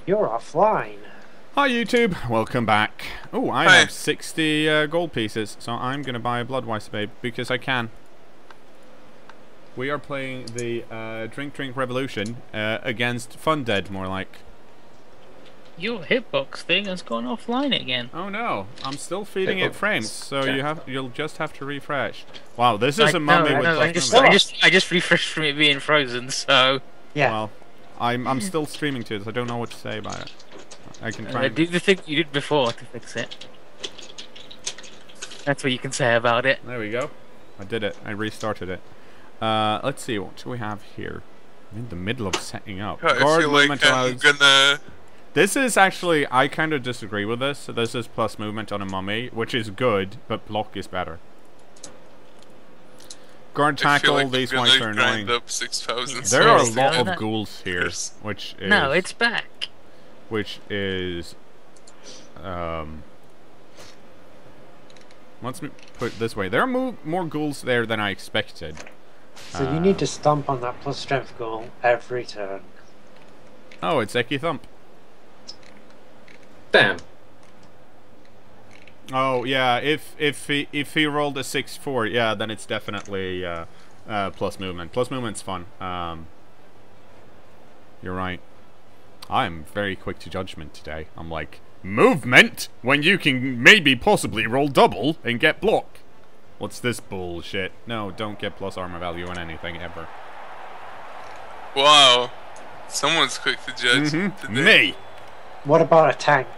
You're offline. Hi YouTube, welcome back. Oh, I Hi. have 60 gold pieces, so I'm gonna buy a BloodBowl babe because I can. We are playing the Drink Revolution against Undead, more like. Your hitbox thing has gone offline again. Oh no, I'm still feeding it frames, so you'll just have to refresh. Wow, this is I a mummy with I plus I just refreshed from it being frozen, so Yeah. Well, I'm still streaming to it, so I don't know what to say about it. I can try. do the thing you did before to fix it. That's what you can say about it. There we go. I did it. I restarted it. Let's see, what do we have here? I'm in the middle of setting up. I feel like I'm gonna... This is actually, I kind of disagree with this. So this is plus movement on a mummy, which is good, but block is better. Guard tackle, like these I'm ones gonna are grind annoying. up 6,000. There are a Yes, lot yeah, of that- ghouls here, Yes. which is... No, it's back. Which is... Let's put it this way. There are more ghouls there than I expected. So you need to stomp on that plus strength goal every turn. Oh, it's Eki Thump. Damn. Oh yeah, if he rolled a 6-4, yeah, then it's definitely plus movement. Plus movement's fun. You're right. I'm very quick to judgment today. I'm like, movement when you can maybe possibly roll double and get block. What's this bullshit? No, don't get plus armor value on anything ever. Wow. Someone's quick to judge today. Me. What about a tank?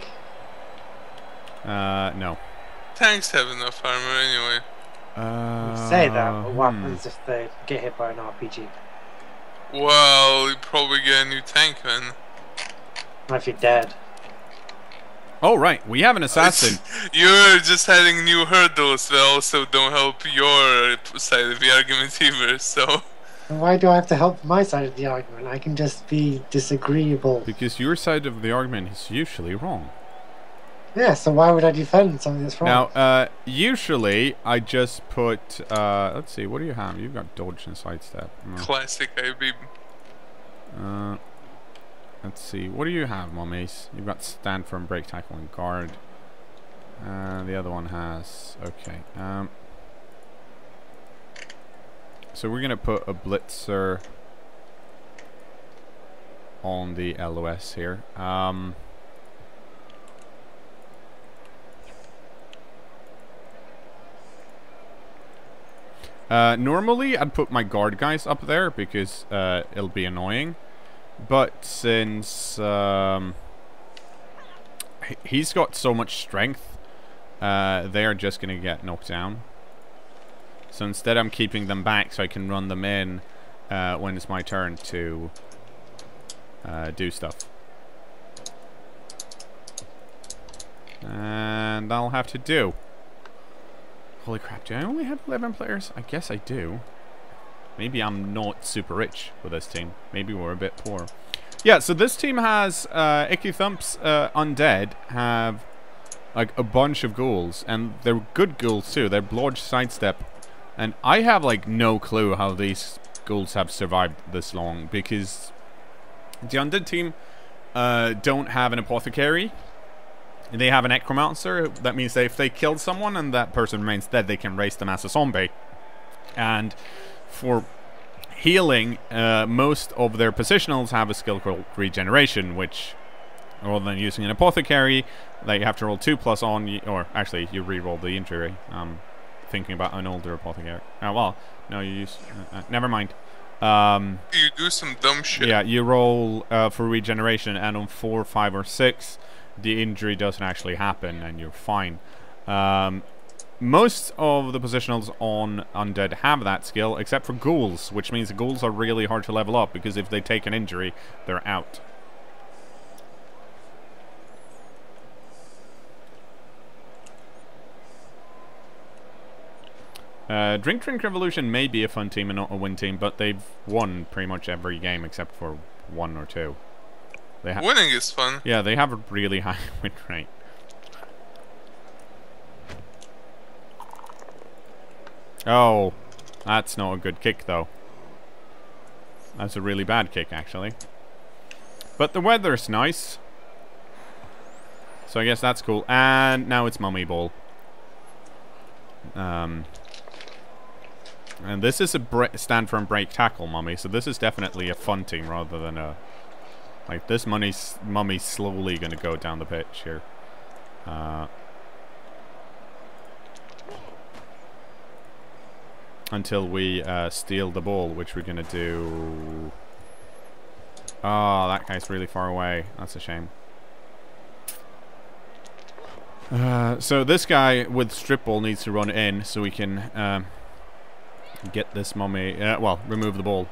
No. Tanks have enough armor anyway. You say that, but what happens if they get hit by an RPG? Well, you probably get a new tank then. What if you're dead? Oh right, we have an assassin. You're just adding new hurdles that also don't help your side of the argument either, so... Why do I have to help my side of the argument? I can just be disagreeable. Because your side of the argument is usually wrong. Yeah, so why would I defend something that's wrong? Now, usually I just put, let's see, what do you have? You've got dodge and sidestep. Classic IB. Let's see, what do you have, mummies? You've got stand firm, break, tackle, and guard. The other one has, okay. So we're gonna put a blitzer on the LOS here. Normally I'd put my guard guys up there because it'll be annoying, but since he's got so much strength, they're just gonna get knocked down. So instead I'm keeping them back so I can run them in when it's my turn to do stuff. And I'll have to do. Holy crap, do I only have 11 players? I guess I do. Maybe I'm not super rich with this team. Maybe we're a bit poor. Yeah, so this team has Icky Thump's Undead have like a bunch of ghouls, and they're good ghouls too. They're blodge sidestep. And I have like no clue how these ghouls have survived this long, because the Undead team don't have an apothecary. They have an necromancer. That means that if they kill someone and that person remains dead, they can raise them as a zombie. And for healing, most of their positionals have a skill called regeneration, which, rather than using an apothecary, they have to roll 2+ on, or actually you re-roll the injury. Thinking about an older apothecary. Oh well, no, you use. Never mind. You do some dumb shit. Yeah, you roll for regeneration, and on 4, 5, or 6, the injury doesn't actually happen, and you're fine. Most of the positionals on Undead have that skill, except for ghouls, which means the ghouls are really hard to level up, because if they take an injury, they're out. Drink Revolution may be a fun team and not a win team, but they've won pretty much every game except for 1 or 2. Winning is fun. Yeah, they have a really high win rate. Oh, that's not a good kick though. That's a really bad kick actually. But the weather's nice. So I guess that's cool. And now it's Mummy Ball. And this is a stand firm break tackle mummy, so this is definitely a fun team rather than a... Like, this mummy's slowly going to go down the pitch here. Until we steal the ball, which we're going to do... Oh, that guy's really far away. That's a shame. So this guy with strip ball needs to run in so we can get this mummy... well, remove the ball.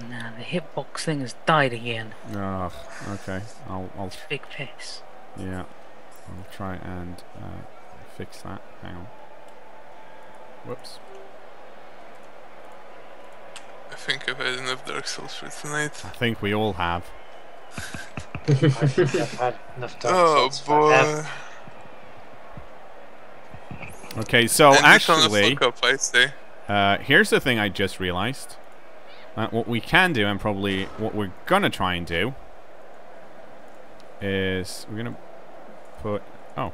Nah, the hitbox thing has died again. Oh, okay. I'll Big piss. Yeah, I'll try and fix that. Hang on. Whoops. I think I've had enough Dark Souls for tonight. I think we all have. I think I've had enough Dark Oh Souls boy. Okay, so And actually, fuck up, I say. here's the thing I just realized. What we can do, and probably what we're gonna try and do, is we're gonna put... Oh.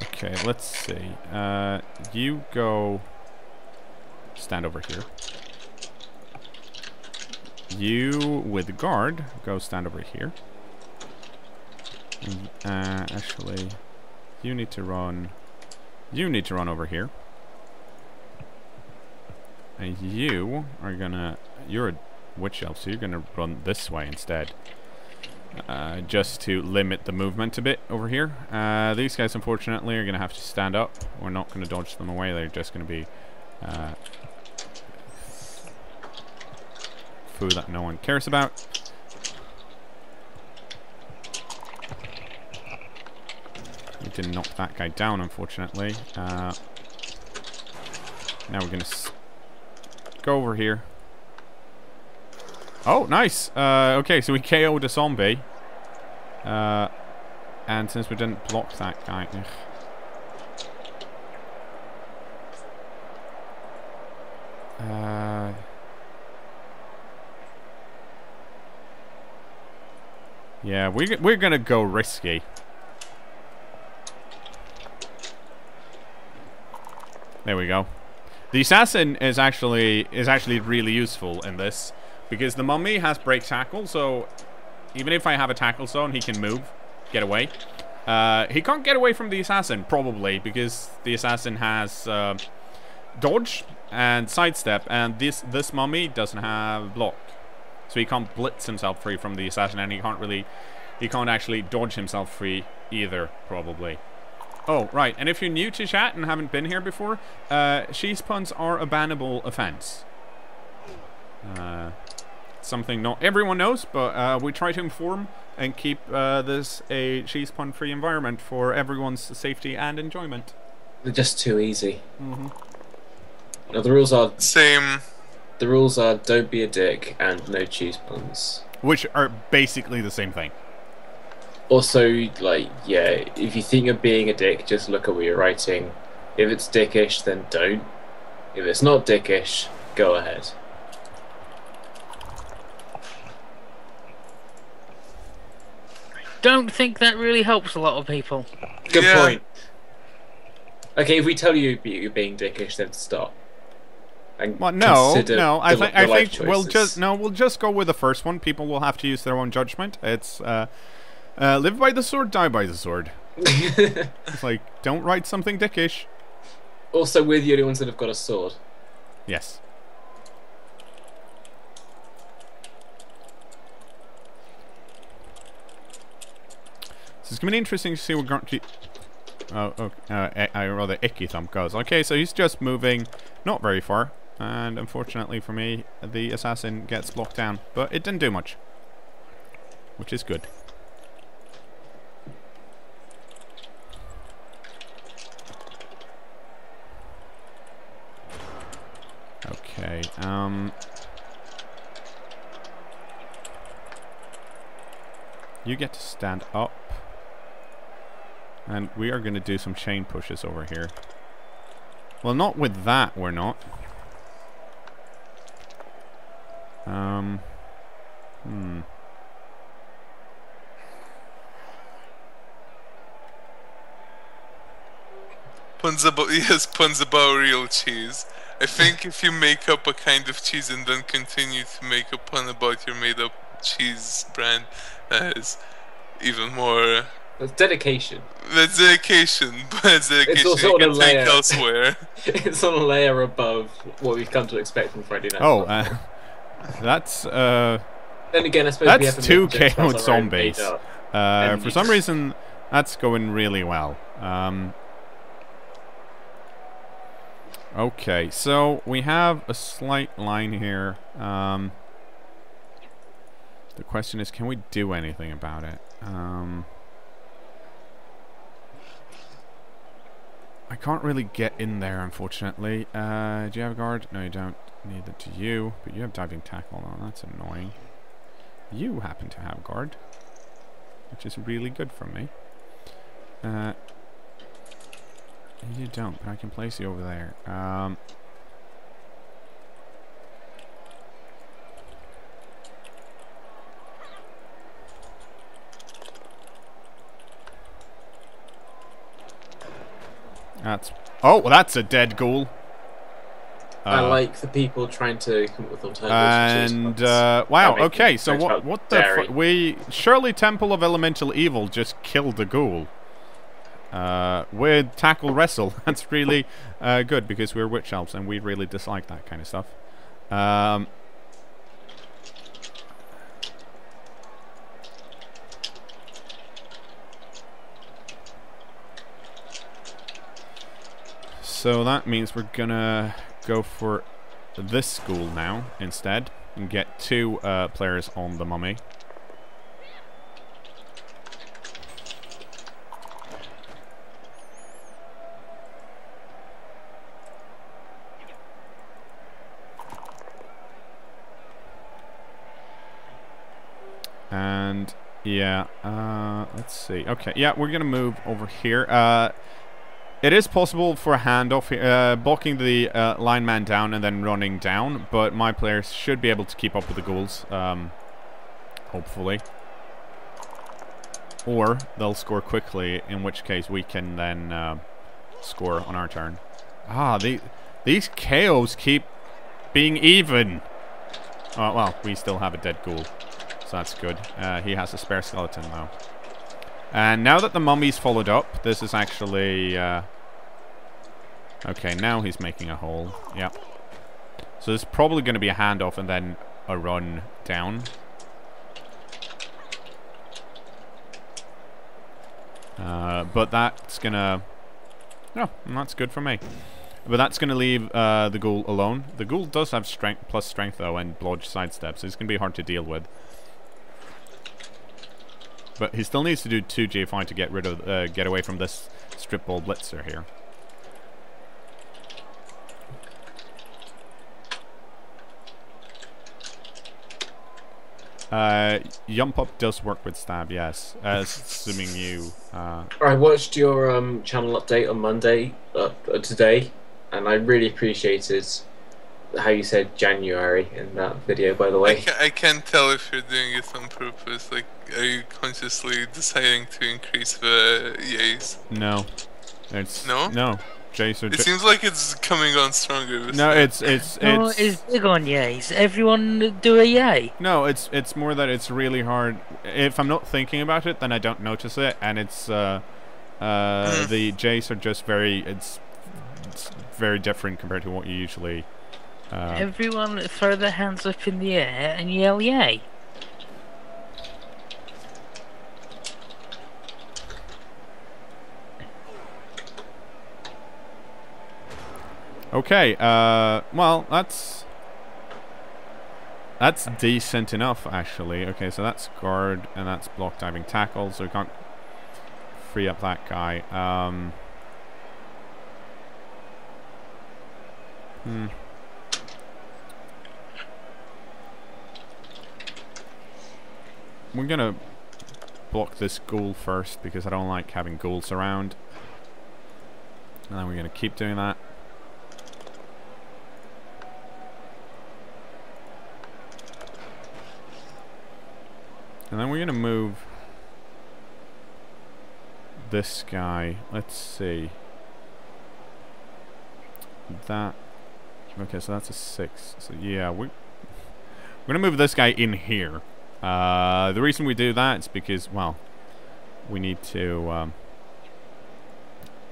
Okay, let's see. You go... Stand over here. You, with guard, go stand over here. And, actually, you need to run... You need to run over here. And you are gonna... You're a witch elf, so you're gonna run this way instead. Just to limit the movement a bit over here. These guys, unfortunately, are gonna have to stand up. We're not gonna dodge them away. They're just gonna be... foo that no one cares about. We didn't knock that guy down, unfortunately. Now we're gonna go over here. Oh, nice! Okay, so we KO'd a zombie. And since we didn't block that guy... yeah, we're gonna go risky. There we go. The assassin is actually really useful in this because the mummy has break tackle, so even if I have a tackle zone, he can move, get away. He can't get away from the assassin probably because the assassin has dodge and sidestep, and this mummy doesn't have block, so he can't blitz himself free from the assassin, and he can't actually dodge himself free either probably. Oh, right, and if you're new to chat and haven't been here before, sheath puns are a bannable offense. Something not everyone knows, but we try to inform and keep this a sheath pun free environment for everyone's safety and enjoyment. They're just too easy. Mm-hmm. Now the rules are... Same. The rules are don't be a dick and no cheese puns. Which are basically the same thing. Also, like, yeah, if you think you're being a dick, just look at what you're writing. If it's dickish, then don't. If it's not dickish, go ahead. Don't think that really helps a lot of people. Good Yeah. point. Okay, if we tell you you're being dickish, then stop. And Well, no. I the think life we'll choices. just go with the first one. People will have to use their own judgment. It's live by the sword, die by the sword. It's like, don't write something dickish. Also, we're the only ones that have got a sword. Yes. So it's going to be interesting to see what Grumpy... I rather Icky Thump goes. Okay, so he's just moving not very far. And unfortunately for me, the assassin gets blocked down. But it didn't do much. Which is good. Okay, you get to stand up. And we are going to do some chain pushes over here. Well, not with that, we're not. Yes, puns about real cheese. I think if you make up a kind of cheese and then continue to make a pun about your made-up cheese brand, that is even more. That's dedication. That's dedication, but it's dedication It's also you on a can take layer. elsewhere. It's on a layer above what we've come to expect from Friday Night. Oh, that's Then again, I suppose we that's have two to make KO'd just our own zombies. made-up. For some reason, that's going really well. Okay, so we have a slight line here. The question is, can we do anything about it? I can't really get in there, unfortunately. Do you have a guard? No, you don't. Neither do you. But you have diving tackle. Oh, that's annoying. You happen to have guard, which is really good for me. You don't, but I can place you over there. That's a dead ghoul. I like the people trying to come up with alternatives. And wow, okay, so what the we surely Temple of Elemental Evil just killed the ghoul. With tackle wrestle. That's really good because we're witch elves and we really dislike that kind of stuff. So that means we're gonna go for this school now instead and get 2 players on the mummy. And yeah, let's see. Okay, yeah, we're gonna move over here. It is possible for a handoff here, blocking the lineman down and then running down, but my players should be able to keep up with the ghouls, hopefully. Or they'll score quickly, in which case we can then score on our turn. Ah, these KOs keep being even. Oh, well, we still have a dead ghoul, so that's good. He has a spare skeleton now. And now that the mummy's followed up, this is actually... okay, now he's making a hole. Yep. So there's probably going to be a handoff and then a run down. But that's going to... No, that's good for me. But that's going to leave the ghoul alone. The ghoul does have strength plus strength, though, and blodge sidestep, so it's going to be hard to deal with. But he still needs to do 2 GFI to get rid of, get away from this strip ball blitzer here. Yump up does work with stab, yes. Assuming you. I watched your channel update on Monday today, and I really appreciated how you said January in that video. By the way, I can't tell if you're doing it on purpose. Like, are you consciously deciding to increase the yays? No, it's no. Jason. It seems like it's coming on stronger. No, it's big on yays. Everyone do a yay. No, it's more that it's really hard. If I'm not thinking about it, then I don't notice it, and it's the Jays are just it's very different compared to what you usually. Everyone throw their hands up in the air and yell yay. Okay, well, that's decent enough, actually. Okay, so that's guard, and that's block diving tackle, so we can't free up that guy. We're gonna block this ghoul first because I don't like having ghouls around. And then we're going to keep doing that. And then we're going to move this guy. Let's see. That. Okay, so that's a 6. So yeah, we're going to move this guy in here. The reason we do that is because, well, we need to...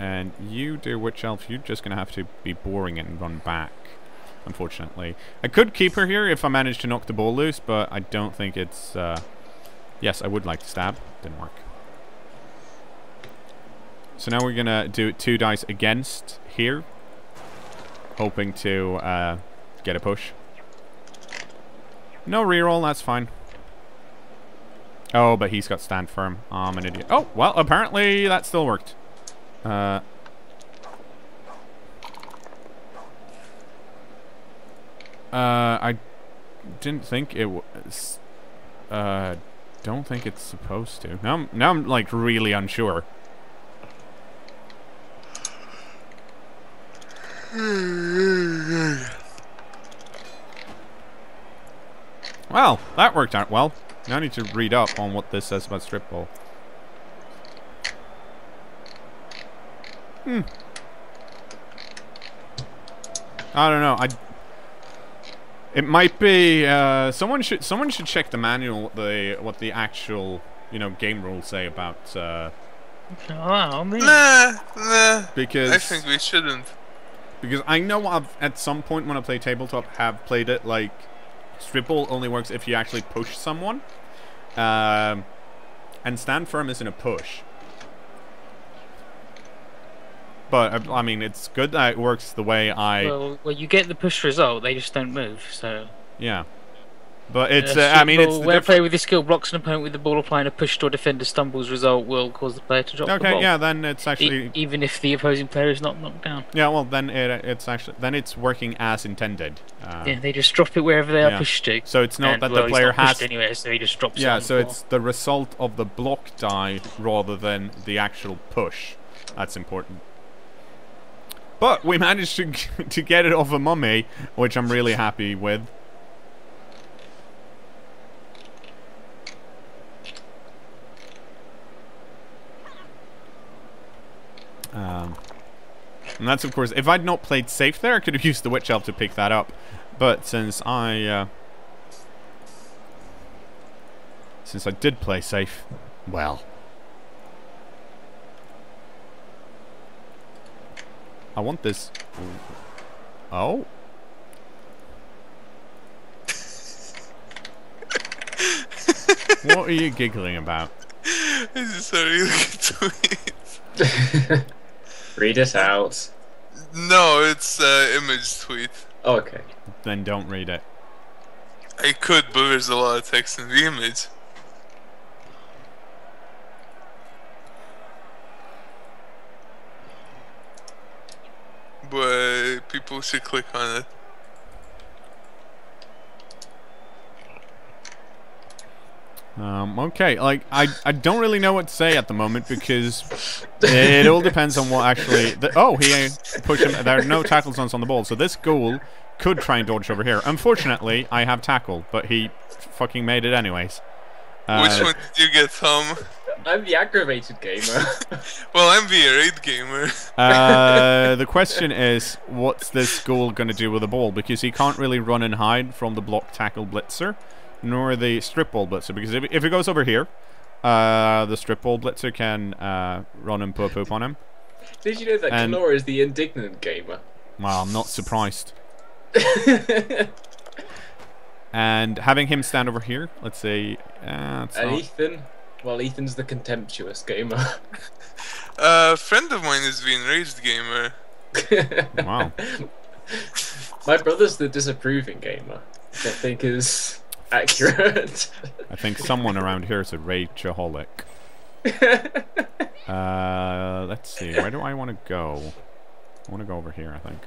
and you, dear Witch Elf, you're just going to have to be boring it and run back, unfortunately. I could keep her here if I manage to knock the ball loose, but I don't think it's... yes, I would like to stab. Didn't work. So now we're going to do 2 dice against here, hoping to get a push. No reroll, that's fine. Oh, but he's got stand firm. I'm an idiot. Oh, well, apparently that still worked. I didn't think it was... don't think it's supposed to. Now I'm like really unsure. Well, that worked out well. Now I need to read up on what this says about strip ball. I don't know. It might be someone should check the manual what the actual game rules say about Oh, me. Nah. because I think we shouldn't. Because I know I've at some point when I play tabletop have played it like strip ball only works if you actually push someone, and stand firm isn't a push. But I mean, it's good that it works the way I. Well, you get the push result. They just don't move. So. Yeah. But it's. I mean, it's. Where a player with this skill blocks an opponent with the ball, applying a push to a defender stumbles result will cause the player to drop the ball. Okay, yeah, then it's actually. Even if the opposing player is not knocked down. Yeah, well, then it's working as intended. Yeah, they just drop it wherever they are pushed to. So it's not that the player has. Anywhere, so he just drops. Yeah, it so it's the result of the block die rather than the actual push. That's important. But we managed to get it off a mummy, which I'm really happy with. And that's, of course, if I'd not played safe there, I could have used the Witch Elf to pick that up. But since I did play safe, well, I want this. Oh. What are you giggling about? This is a really good tweet. Read it out. No, it's image tweet. Oh, okay. Then don't read it. I could, but there's a lot of text in the image. But people should click on it. Okay, like, I don't really know what to say at the moment because it all depends on what actually... oh, he pushed him... There are no tackle zones on the ball, so this ghoul could try and dodge over here. Unfortunately, I have tackle, but he fucking made it anyways. Which one did you get, Tom? I'm the aggravated gamer. Well, I'm the irate gamer. The question is, what's this ghoul going to do with the ball? Because he can't really run and hide from the block tackle blitzer, nor the strip ball blitzer. Because if it goes over here, the strip ball blitzer can run and poop on him. Did you know that cKnoor is the indignant gamer? Well, I'm not surprised. And having him stand over here, let's see. And Ethan? Well, Ethan's the contemptuous gamer. A friend of mine is the enraged gamer. Wow. My brother's the disapproving gamer, which I think is accurate. I think someone around here is a rageaholic. Let's see. Where do I want to go? I want to go over here, I think.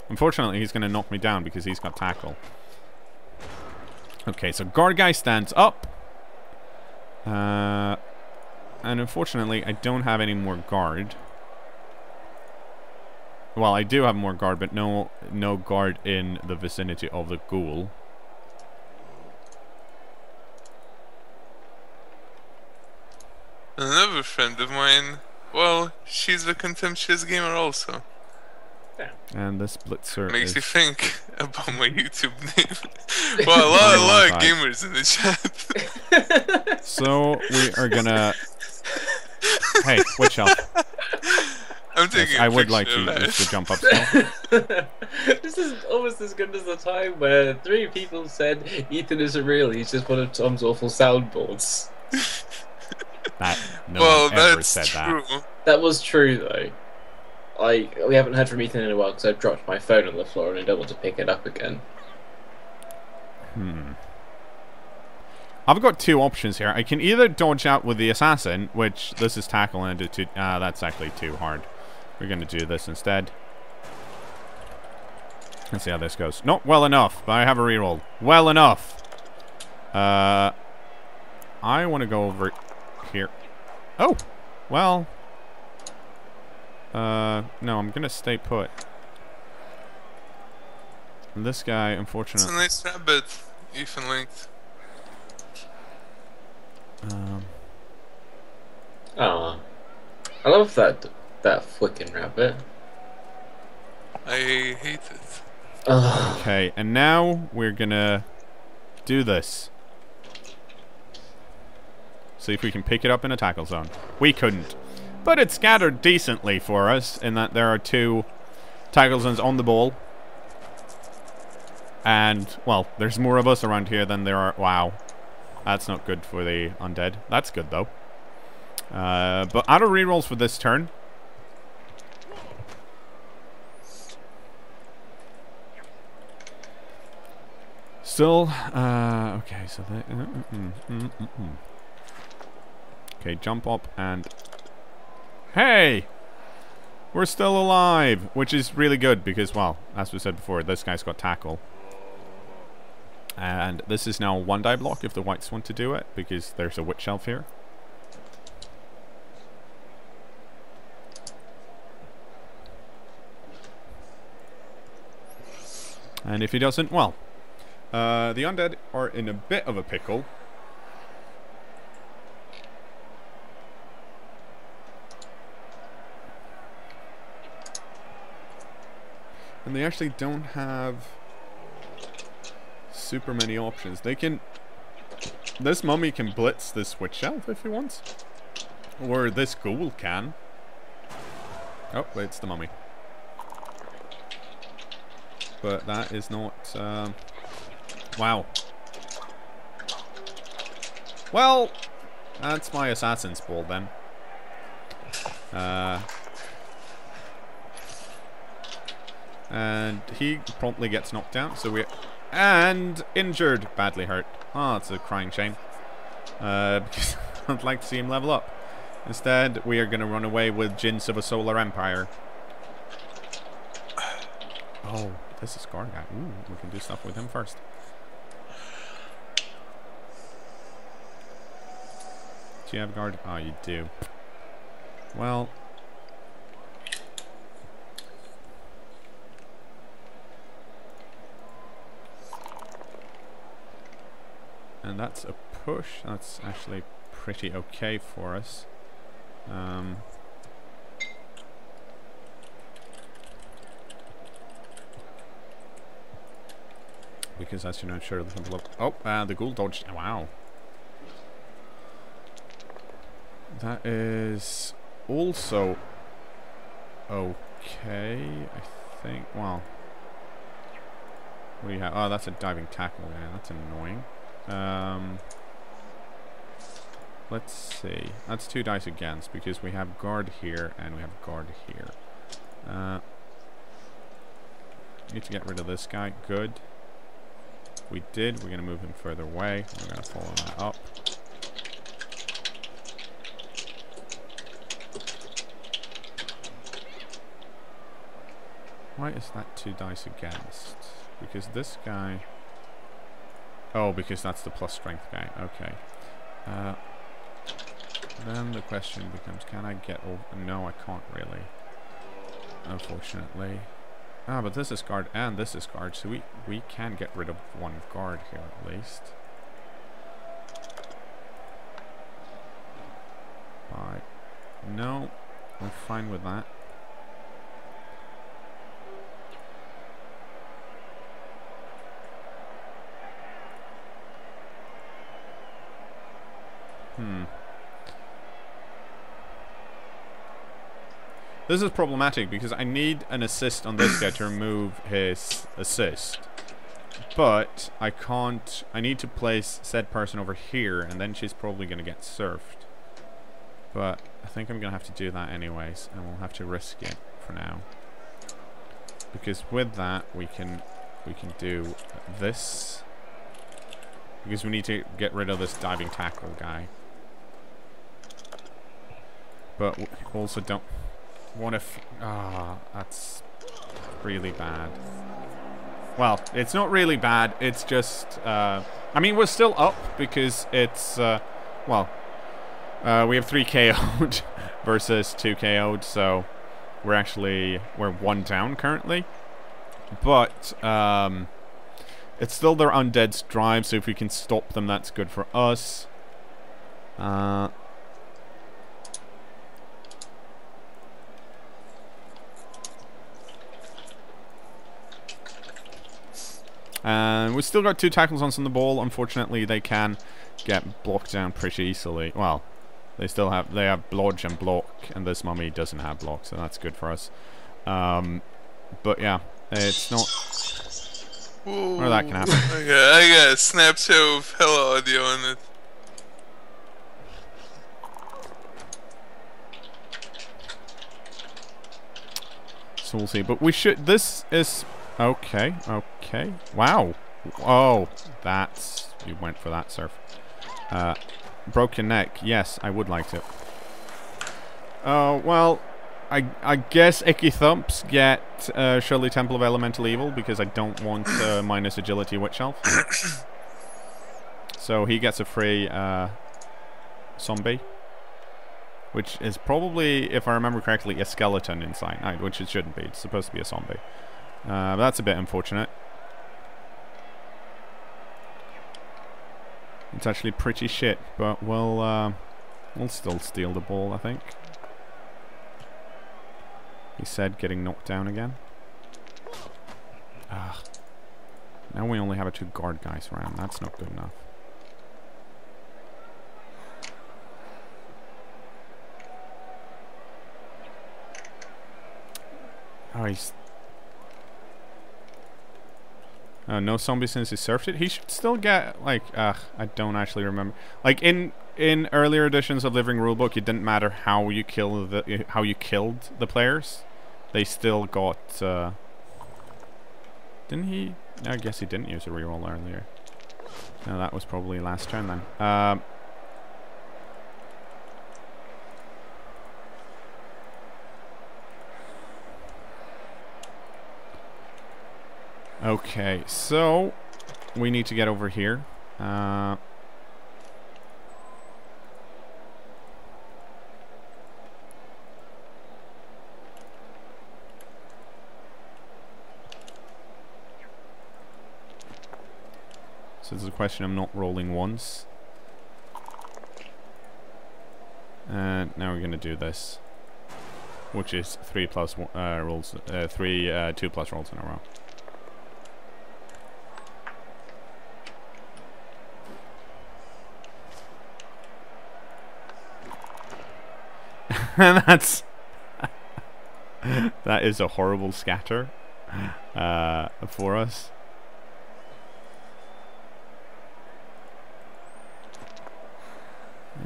Unfortunately, he's going to knock me down because he's got tackle. Okay, so guard guy stands up. And unfortunately, I don't have any more guard. Well, I do have more guard, but no guard in the vicinity of the ghoul. Another friend of mine, well, she's a contemptuous gamer also. And this blitzer Makes is... you think about my YouTube name. Well, a lot of gamers in the chat. So, we are gonna... Hey, witch elf. I'm taking I would like to use the jump up spell. This is almost as good as the time where 3 people said Ethan isn't real, he's just one of Tom's awful soundboards. No one ever said true. That was true though. We haven't heard from Ethan in a while because I've dropped my phone on the floor and I don't want to pick it up again. I've got 2 options here. I can either dodge out with the assassin, which this is tackle and do 2. That's actually too hard. We're going to do this instead. Let's see how this goes. Not well enough, but I have a reroll. Well enough. I want to go over here. Oh, well. No, I'm going to stay put. And this guy, unfortunately... It's a nice rabbit, Ethan linked. I love that flicking rabbit. I hate it. Okay, and now we're gonna do this. See if we can pick it up in a tackle zone. We couldn't. But it scattered decently for us in that there are 2 tackle zones on the ball. And, well, there's more of us around here than there are... Wow. That's not good for the undead. That's good, though. But out of rerolls for this turn. Still, okay, so okay, jump up and... Hey! We're still alive! Which is really good because, well, as we said before, this guy's got tackle. And this is now a 1-die block if the whites want to do it, because there's a witch elf here. And if he doesn't, well, the undead are in a bit of a pickle. And they actually don't have super many options. They can... This mummy can blitz this witch elf if he wants. Or this ghoul can. Oh, it's the mummy. But that is not... wow. Well, that's my assassin's ball then. And he promptly gets knocked down, so we... And injured. Badly hurt. Oh, it's a crying shame. Because I'd like to see him level up. Instead, we are going to run away with Jinns of a Solar Empire. Oh, this is guard guy. Ooh, we can do stuff with him first. Do you have guard? Oh, you do. Well... And that's a push. That's actually pretty okay for us. Because as you know, sure, oh, the ghoul dodged. Wow. That is also okay, I think. Well, what do you have? Oh, that's a diving tackle. Yeah, that's annoying. Let's see. That's 2 dice against because we have guard here and we have guard here. Need to get rid of this guy. Good. We did. We're going to move him further away. We're going to follow that up. Why is that 2 dice against? Because this guy... Oh, because that's the plus strength guy. Okay. Then the question becomes, can I get over? No, I can't really. Unfortunately. Ah, but this is guard and this is guard, so we can get rid of one guard here at least. Right. No, I'm fine with that. This is problematic because I need an assist on this guy to remove his assist. But I can't. I need to place said person over here, and then she's probably going to get surfed. But I think I'm going to have to do that anyways, and we'll have to risk it for now. Because with that, we can do this. Because we need to get rid of this diving tackle guy. But we also don't. What if... Ah, that's really bad. Well, it's not really bad. It's just... I mean, we're still up because it's... well, we have 3 KO'd versus 2 KO'd, so we're 1 down currently. But it's still their Undead's drive, so if we can stop them, that's good for us. And we've still got 2 tackles on the ball. Unfortunately, they can get blocked down pretty easily. Well, they have blodge and block, and this mummy doesn't have block, so that's good for us. But yeah, it's not. Ooh, Or that can happen. I got a snapshot of hello audio on it. So we'll see. But we should. This is. Okay, okay. Wow. Oh, that's... You went for that, surf. Broken neck. Yes, I would like to. Oh, well, I guess Icky Thumps get Shirley Temple of Elemental Evil because I don't want minus agility Witch Elf. So he gets a free zombie. Which is probably, if I remember correctly, a skeleton inside, which it shouldn't be. It's supposed to be a zombie. But that's a bit unfortunate. It's actually pretty shit, but we'll still steal the ball, I think. He said getting knocked down again. Ugh. Now we only have 2 guard guys around. That's not good enough. Oh, he's... no zombie since he surfed it. He should still get, like, I don't actually remember. Like, in earlier editions of Living Rulebook, it didn't matter how you killed the players. They still got, didn't he? I guess he didn't use a reroll earlier. No, that was probably last turn then. Okay, so we need to get over here. So there's a question of not rolling once. And now we're going to do this, which is 3 plus rolls, 2 plus rolls in a row. And that's that is a horrible scatter for us.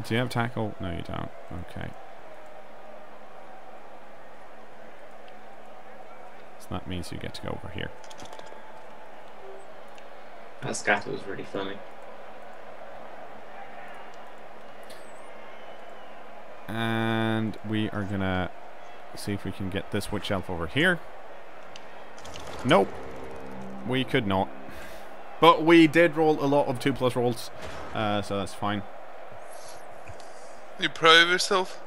Do you have tackle? No, you don't. Okay. So that means you get to go over here. That scatter was really funny. And we are gonna see if we can get this Witch Elf over here. Nope. We could not. But we did roll a lot of 2+ rolls, so that's fine. You proud of yourself?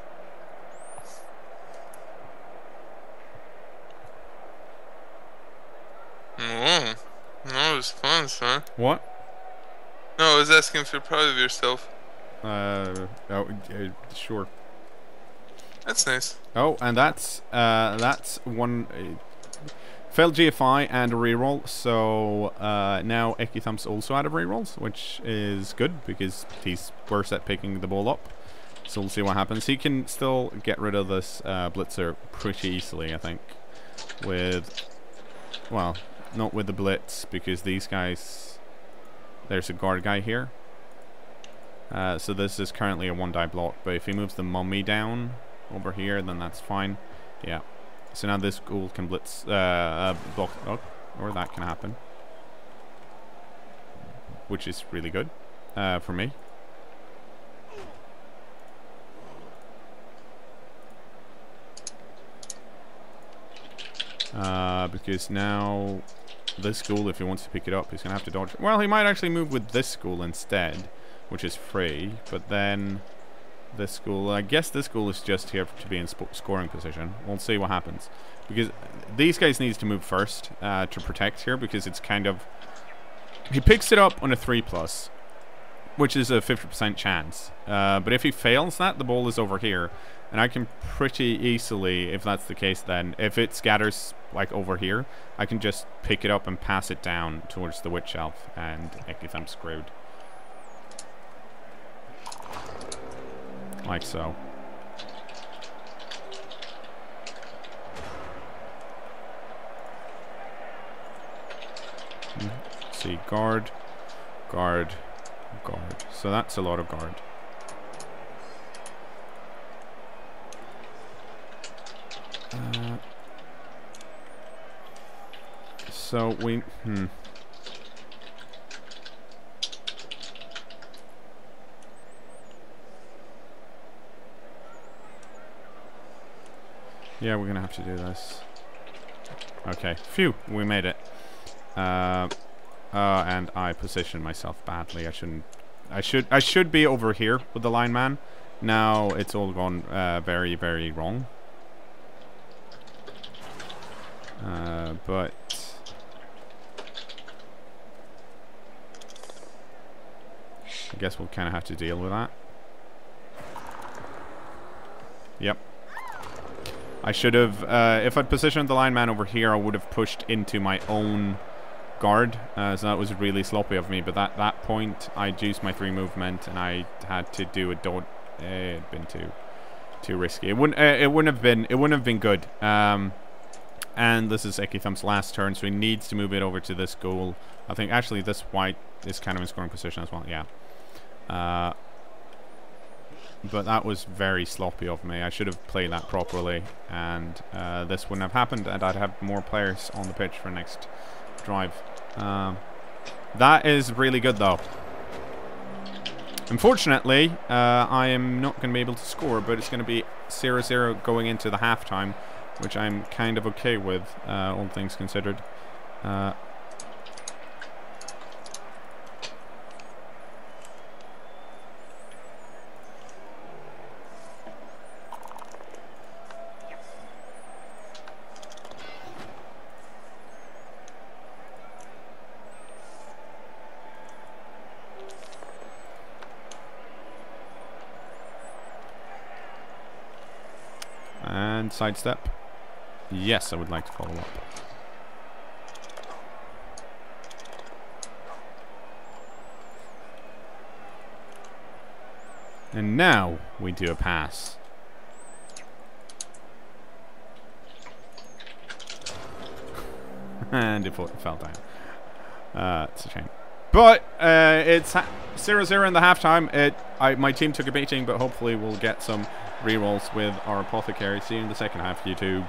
Oh, no response, huh? What? No, I was asking if you're proud of yourself. Sure. That's nice. Oh, and that's one failed GFI and a reroll. So now Ekithump's also out of rerolls, which is good because he's worse at picking the ball up. So we'll see what happens. He can still get rid of this blitzer pretty easily, I think. Well, not with the blitz because these guys. There's a guard guy here. So this is currently a 1-die block, but if he moves the mummy down over here, then that's fine. Yeah. So now this ghoul can blitz, block, or that can happen, which is really good for me. Because now this ghoul, if he wants to pick it up, he's gonna have to dodge. Well, he might actually move with this ghoul instead, which is free, but then this ghoul, I guess this ghoul is just here to be in scoring position. We'll see what happens, because these guys needs to move first to protect here, because it's kind of, he picks it up on a 3+, which is a 50% chance, but if he fails that, the ball is over here, and I can pretty easily, if that's the case, then if it scatters like over here, I can just pick it up and pass it down towards the witch elf, and Ekithump's screwed. Like so. See, guard, guard, guard. So that's a lot of guard. So we yeah, we're gonna have to do this. Okay, phew, we made it. And I positioned myself badly. I should be over here with the lineman. Now it's all gone very, very wrong. But I guess we'll kind of have to deal with that. Yep. I should have, if I'd positioned the lineman over here, I would have pushed into my own guard. So that was really sloppy of me. But at that point, I'd used my 3 movement, and I had to do a dodge. It'd been too risky. It wouldn't have been good. And this is Ekithump's last turn, so he needs to move it over to this goal. I think actually this white is kind of in scoring position as well. Yeah. But that was very sloppy of me. I should have played that properly, and this wouldn't have happened, and I'd have more players on the pitch for next drive. That is really good, though. Unfortunately, I am not going to be able to score, but it's going to be 0-0 going into the halftime, which I'm kind of okay with, all things considered. And sidestep. Yes, I would like to follow up. And now we do a pass. And it fell down. It's a shame. But it's 0-0 in the halftime. My team took a beating, but hopefully we'll get some rerolls with our apothecary. See you in the second half, YouTube.